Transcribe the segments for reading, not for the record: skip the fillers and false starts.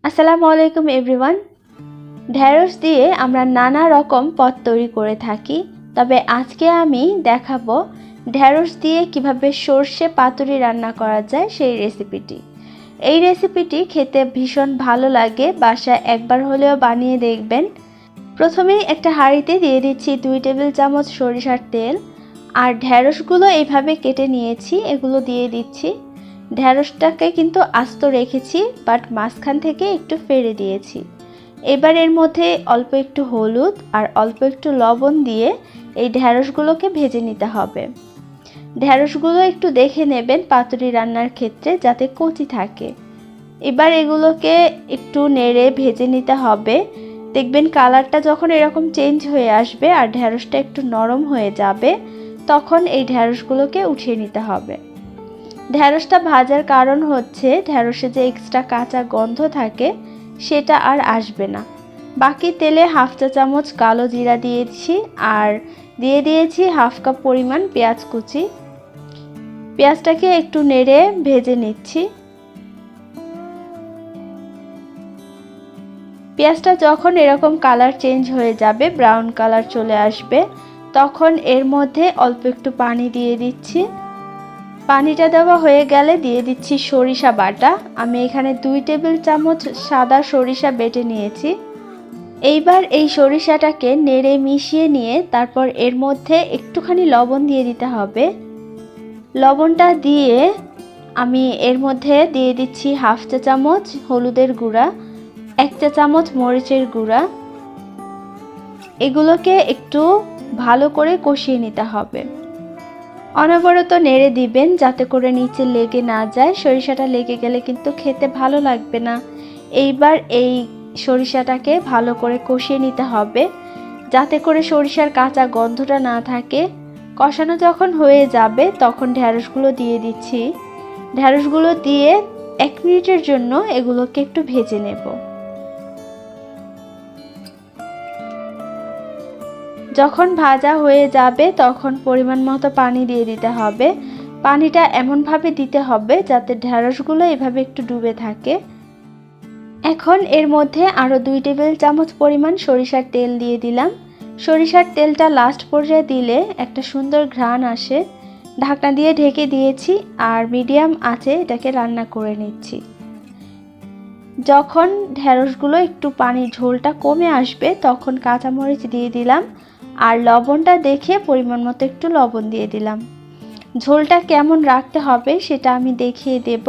আসসালামু আলাইকুম এভরিওয়ান। ঢেঁড়স দিয়ে আমরা নানা রকম পদ তৈরি করে থাকি, তবে আজকে আমি দেখাবো ঢেঁড়স দিয়ে কিভাবে সর্ষে পাতুরি রান্না করা যায় সেই রেসিপিটি। এই রেসিপিটি খেতে ভীষণ ভালো লাগে, বাসায় একবার হলেও বানিয়ে দেখবেন। প্রথমেই একটা হাঁড়িতে দিয়ে দিচ্ছি 2 টেবিল চামচ সরিষার তেল, আর ঢেঁড়সগুলো এইভাবে কেটে নিয়েছি, এগুলো দিয়ে দিচ্ছি। ঢেঁড়সটাকে কিন্তু আস্ত রেখেছি, বাট মাঝখান থেকে একটু ফেড়ে দিয়েছি। এবার এর মধ্যে অল্প একটু হলুদ আর অল্প একটু লবণ দিয়ে এই ঢেঁড়সগুলোকে ভেজে নিতে হবে। ঢেঁড়সগুলো একটু দেখে নেবেন পাতুরি রান্নার ক্ষেত্রে যাতে কচি থাকে। এবার এগুলোকে একটু নেড়ে ভেজে নিতে হবে। দেখবেন কালারটা যখন এরকম চেঞ্জ হয়ে আসবে আর ঢেঁড়সটা একটু নরম হয়ে যাবে, তখন এই ঢেঁড়সগুলোকে উঠিয়ে নিতে হবে। ঢেঁড়সটা ভাজার কারণ হচ্ছে ঢেঁড়সে যে এক্সট্রা কাঁচা গন্ধ থাকে সেটা আর আসবে না। বাকি তেলে হাফ চা চামচ কালো জিরা দিয়েছি আর দিয়ে দিয়েছি হাফ কাপ পরিমাণ পেঁয়াজ কুচি। পেঁয়াজটাকে একটু নেড়ে ভেজে নিচ্ছি। পেঁয়াজটা যখন এরকম কালার চেঞ্জ হয়ে যাবে, ব্রাউন কালার চলে আসবে, তখন এর মধ্যে অল্প একটু পানি দিয়ে দিচ্ছি। পানিটা দেওয়া হয়ে গেলে দিয়ে দিচ্ছি সরিষা বাটা। আমি এখানে 2 টেবিল চামচ সাদা সরিষা বেটে নিয়েছি। এইবার এই সরিষাটাকে নেড়ে মিশিয়ে নিয়ে তারপর এর মধ্যে একটুখানি লবণ দিয়ে দিতে হবে। লবণটা দিয়ে আমি এর মধ্যে দিয়ে দিচ্ছি হাফ চা চামচ হলুদের গুঁড়া, 1 চা চামচ মরিচের গুঁড়া। এগুলোকে একটু ভালো করে কষিয়ে নিতে হবে। অনবরত নেড়ে দিবেন যাতে করে নিচে লেগে না যায়। সরিষাটা লেগে গেলে কিন্তু খেতে ভালো লাগবে না। এইবার এই সরিষাটাকে ভালো করে কষিয়ে নিতে হবে যাতে করে সরিষার কাঁচা গন্ধটা না থাকে। কষানো যখন হয়ে যাবে তখন ঢেঁড়সগুলো দিয়ে দিচ্ছি। ঢেঁড়সগুলো দিয়ে 1 মিনিটের জন্য এগুলোকে একটু ভেজে নেব। যখন ভাজা হয়ে যাবে তখন পরিমাণ মতো পানি দিয়ে দিতে হবে। পানিটা এমনভাবে দিতে হবে যাতে ঢেঁড়সগুলো এভাবে একটু ডুবে থাকে। এখন এর মধ্যে আরও 2 টেবিল চামচ পরিমাণ সরিষার তেল দিয়ে দিলাম। সরিষার তেলটা লাস্ট পর্যায়ে দিলে একটা সুন্দর ঘ্রাণ আসে। ঢাকনা দিয়ে ঢেকে দিয়েছি আর মিডিয়াম আঁচে এটাকে রান্না করে নিচ্ছি। যখন ঢেঁড়সগুলো একটু পানির ঝোলটা কমে আসবে তখন কাঁচামরিচ দিয়ে দিলাম আর লবণটা দেখে পরিমাণ মতো একটু লবণ দিয়ে দিলাম। ঝোলটা কেমন রাখতে হবে সেটা আমি দেখিয়ে দেব,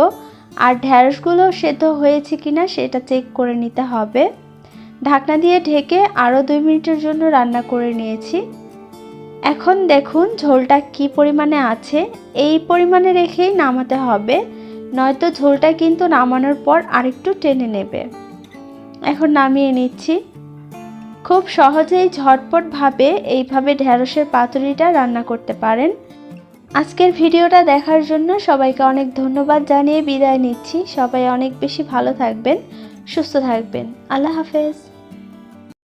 আর ঢেঁড়সগুলো সেদ্ধ হয়েছে কিনা সেটা চেক করে নিতে হবে। ঢাকনা দিয়ে ঢেকে আরও 2 মিনিটের জন্য রান্না করে নিয়েছি। এখন দেখুন ঝোলটা কি পরিমাণে আছে, এই পরিমাণে রেখেই নামাতে হবে, নয়তো ঝোলটা কিন্তু নামানোর পর আরেকটু টেনে নেবে। এখন নামিয়ে নিচ্ছি। খুব সহজেই ঝটপটভাবে এইভাবে ঢেঁড়সের পাতুরিটা রান্না করতে পারেন। আজকের ভিডিওটা দেখার জন্য সবাইকে অনেক ধন্যবাদ জানিয়ে বিদায় নিচ্ছি। সবাই অনেক বেশি ভালো থাকবেন, সুস্থ থাকবেন। আল্লাহ হাফেজ।